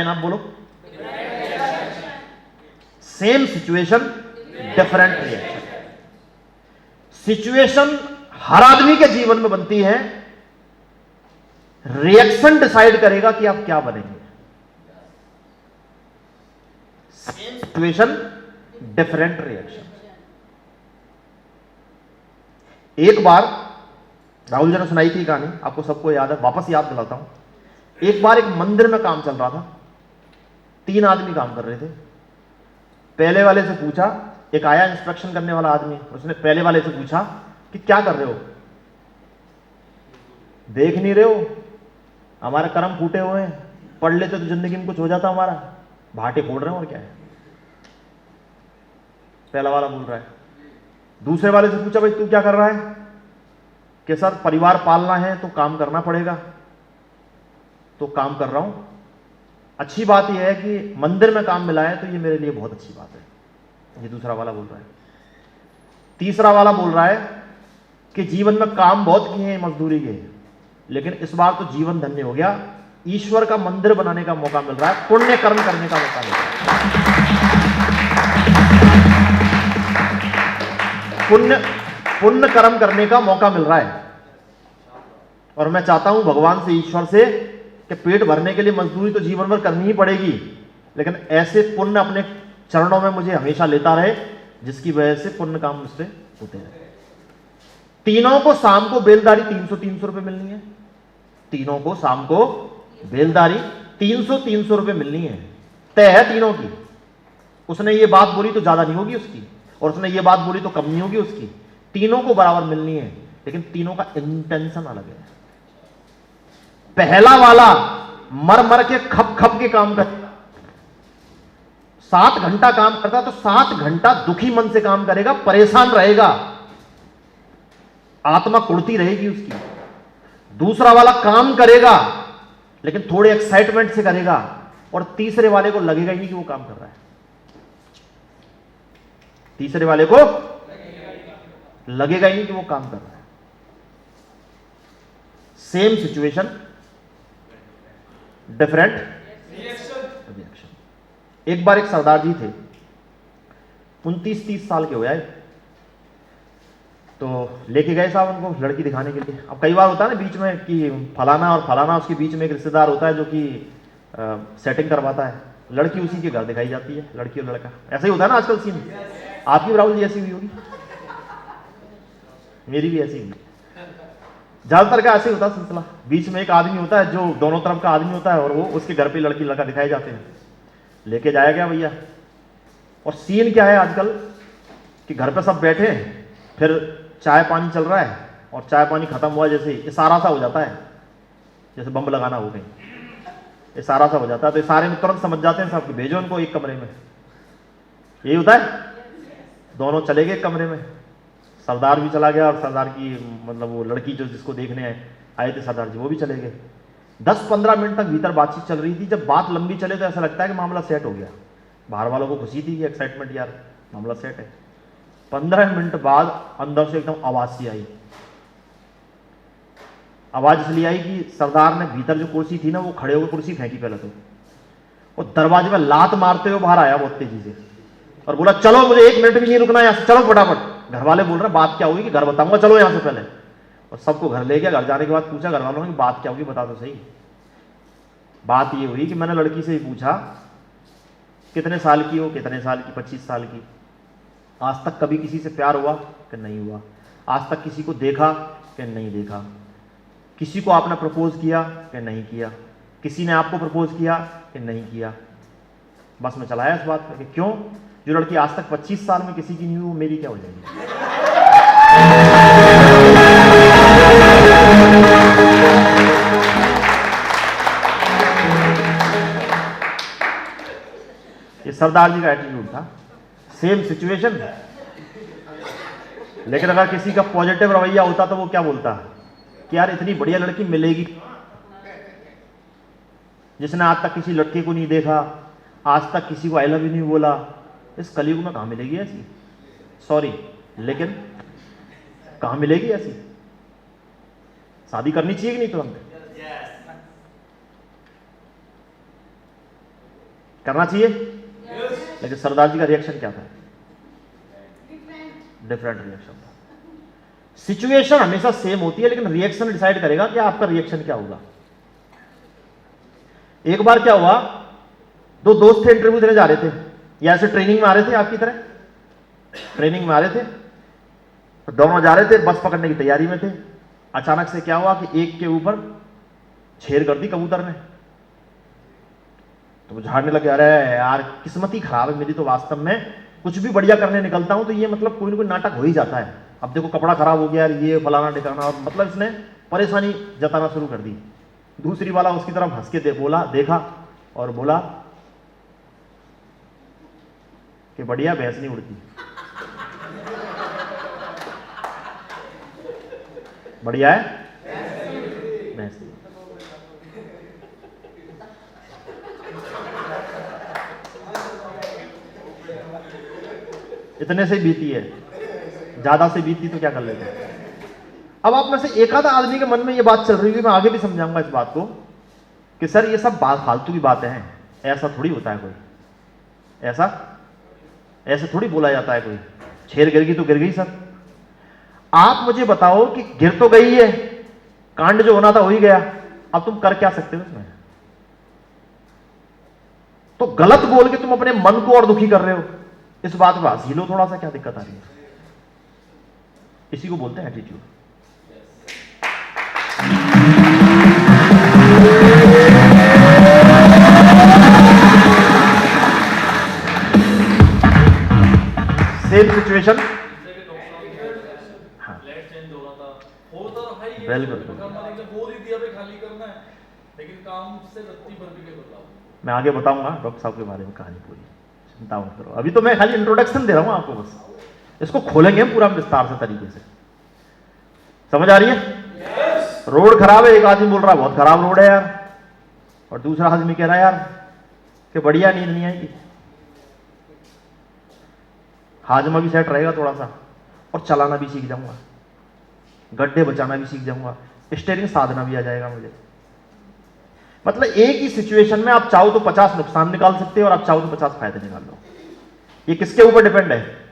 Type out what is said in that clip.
Line आप बोलो। Same situation different reaction. Situation हर आदमी के जीवन में बनती है, रिएक्शन डिसाइड करेगा कि आप क्या बनेंगे। Same situation different reaction. एक बार राहुल जी ने सुनाई थी कहानी, आपको सबको याद है, वापस याद दिलाता हूं। एक बार एक मंदिर में काम चल रहा था, 3 आदमी काम कर रहे थे। पहले वाले से पूछा, एक आया इंस्पेक्शन करने वाला आदमी, उसने पहले वाले से पूछा कि क्या कर रहे हो, देख नहीं रहे हो हमारे कर्म फूटे हुए हैं, पढ़ लेते तो जिंदगी में कुछ हो जाता हमारा, भाटे फोड़ रहे हैं और क्या है। पहला वाला बोल रहा है। दूसरे वाले से पूछा, भाई तू क्या कर रहा है, कि सर परिवार पालना है तो काम करना पड़ेगा, तो काम कर रहा हूं। अच्छी बात यह है कि मंदिर में काम मिला है तो ये मेरे लिए बहुत अच्छी बात है, ये दूसरा वाला बोल रहा है। तीसरा वाला बोल रहा है कि जीवन में काम बहुत किए हैं मजदूरी के, लेकिन इस बार तो जीवन धन्य हो गया, ईश्वर का मंदिर बनाने का मौका मिल रहा है, पुण्य कर्म करने का मौका मिल रहा है, पुण्य कर्म करने का मौका मिल रहा है। और मैं चाहता हूं भगवान से, ईश्वर से, कि पेट भरने के लिए मजदूरी तो जीवन भर करनी ही पड़ेगी, लेकिन ऐसे पुण्य अपने चरणों में मुझे हमेशा लेता रहे, जिसकी वजह से पुण्य काम मुझसे होते हैं। तीनों को शाम को बेलदारी 300-300 रुपए मिलनी है। तीनों को शाम को बेलदारी 300-300 रुपए मिलनी है, तय है तीनों की। उसने ये बात बोली तो ज्यादा नहीं होगी उसकी, और उसने ये बात बोली तो कम नहीं होगी उसकी। तीनों को बराबर मिलनी है, लेकिन तीनों का इंटेंशन अलग है। पहला वाला मर मर के खप खप के काम करता, 7 घंटा काम करता तो 7 घंटा दुखी मन से काम करेगा, परेशान रहेगा, आत्मा कुड़ती रहेगी उसकी। दूसरा वाला काम करेगा लेकिन थोड़े एक्साइटमेंट से करेगा, और तीसरे वाले को लगेगा ही नहीं कि वो काम कर रहा है। तीसरे वाले को लगेगा ही नहीं कि वो काम कर रहा है। Same situation different reaction. एक बार एक सरदार जी थे, 29-30 साल के हो गए, तो लेके गए साहब उनको लड़की दिखाने के लिए। अब कई बार होता है ना बीच में कि फलाना और फलाना, उसके बीच में एक रिश्तेदार होता है जो कि सेटिंग करवाता है, लड़की उसी के घर दिखाई जाती है, लड़की और लड़का। ऐसा ही होता है ना आजकल सीन। आपकी राहुल जी ऐसी हुई होगी, मेरी भी ऐसी हुई। ज्यादातर का ऐसे ही होता है सिलसिला, बीच में एक आदमी होता है जो दोनों तरफ का आदमी होता है, और वो उसके घर पे लड़की लड़का दिखाए जाते हैं। लेके जाया गया भैया, और सीन क्या है आजकल कि घर पे सब बैठे हैं, फिर चाय पानी चल रहा है, और चाय पानी खत्म हुआ जैसे इशारा सा हो जाता है, जैसे बम लगाना हो गई, इशारा सा हो जाता है, तो इशारे में तुरंत समझ जाते हैं सब कि भेजो उनको एक कमरे में। यही होता है। दोनों चले गए कमरे में, सरदार भी चला गया, और सरदार की मतलब वो लड़की जो जिसको देखने आए थे सरदार जी, वो भी चले गए। 10-15 मिनट तक भीतर बातचीत चल रही थी। जब बात लंबी चले तो ऐसा लगता है कि मामला सेट हो गया, बाहर वालों को खुशी थी, एक्साइटमेंट, यार मामला सेट है। 15 मिनट बाद अंदर से एकदम आवाज सी आई। आवाज इसलिए आई कि सरदार ने भीतर जो कुर्सी थी ना, वो खड़े होकर कुर्सी फेंकी पहले तो, और दरवाजे में लात मारते हुए बाहर आया बहुत तेजी से, और बोला चलो मुझे 1 मिनट भी नहीं रुकना, यहां से चलो फटाफट। घर वाले बोल रहे बात क्या हुई, कि घर बताऊंगा, चलो यहां से पहले। और सबको घर ले गया। घर जाने के बाद पूछा घर वालों ने बात क्या होगी, बता दो सही। बात ये हुई कि मैंने लड़की से ही पूछा कितने साल की हो, कितने साल की, 25 साल की। आज तक कभी किसी से प्यार हुआ कि नहीं हुआ, आज तक किसी को देखा कि नहीं देखा, किसी को आपने प्रपोज किया कि नहीं किया, किसी ने आपको प्रपोज किया कि नहीं किया। बस मैं चलाया इस बात पर कि क्यों, जो लड़की आज तक 25 साल में किसी की नहीं हुई, वो मेरी क्या हो जाएगी। ये सरदार जी का एटीट्यूड था। सेम सिचुएशन, लेकिन अगर किसी का पॉजिटिव रवैया होता तो वो क्या बोलता कि यार इतनी बढ़िया लड़की मिलेगी, जिसने आज तक किसी लड़के को नहीं देखा, आज तक किसी को आई लव यू नहीं बोला, इस कलयुग में कहां मिलेगी ऐसी। सॉरी, लेकिन कहां मिलेगी ऐसी। शादी करनी चाहिए कि नहीं तुरंत। करना चाहिए। लेकिन सरदार जी का रिएक्शन क्या था? डिफरेंट रिएक्शन था। सिचुएशन हमेशा सेम होती है, लेकिन रिएक्शन डिसाइड करेगा कि आपका रिएक्शन क्या होगा। एक बार क्या हुआ, दो दोस्त थे, इंटरव्यू देने जा रहे थे, या ऐसे ट्रेनिंग में आ रहे थे, आपकी तरह ट्रेनिंग में आ रहे थे, तो दोनों जा रहे थे, बस पकड़ने की तैयारी में थे। अचानक से क्या हुआ कि एक के ऊपर छेड़ कर दी कबूतर ने, तो वो झाड़ने लगे, अरे यार किस्मत ही खराब है मेरी तो, वास्तव में कुछ भी बढ़िया करने निकलता हूं तो ये मतलब कोई ना कोई नाटक हो ही जाता है। अब देखो कपड़ा खराब हो गया यार, ये फलाना ठिकाना, और मतलब इसने परेशानी जताना शुरू कर दी। दूसरी वाला उसकी तरफ हंस के देखा और बोला कि बढ़िया, भैंस नहीं उड़ती, बढ़िया है भैंस नहीं। इतने से बीती है, ज्यादा से बीती तो क्या कर लेते। अब आप में से एक आधा आदमी के मन में ये बात चल रही है, मैं आगे भी समझाऊंगा इस बात को कि सर ये सब बात फालतू की बातें हैं, ऐसा थोड़ी होता है कोई, ऐसे थोड़ी बोला जाता है कोई, छेड़ गिर गई तो गिर गई सर। आप मुझे बताओ कि गिर तो गई है, कांड जो होना था हो ही गया, अब तुम कर क्या सकते हो उसमें? तो गलत बोल के तुम अपने मन को और दुखी कर रहे हो, इस बात पर हंसी लो थोड़ा सा, क्या दिक्कत आ रही है? इसी को बोलते हैं एटीट्यूड। सेम सिचुएशन, हाँ बिल्कुल, मैं आगे बताऊंगा डॉक्टर साहब के बारे में कहानी पूरी, चिंता मत करो, अभी तो मैं खाली इंट्रोडक्शन दे रहा हूं आपको, बस इसको खोलेंगे पूरा विस्तार से तरीके से। समझ आ रही है? रोड खराब है, एक आदमी बोल रहा है बहुत खराब रोड है यार, और दूसरा आदमी कह रहा है यार कि बढ़िया, नींद नहीं आएगी, हाजमा भी सेट रहेगा थोड़ा सा, और चलाना भी सीख जाऊंगा, गड्ढे बचाना भी सीख जाऊंगा, स्टीयरिंग साधना भी आ जाएगा मुझे। मतलब एक ही सिचुएशन में आप चाहो तो 50 नुकसान निकाल सकते हो और आप चाहो तो 50 फायदे निकाल लो। ये किसके ऊपर डिपेंड है?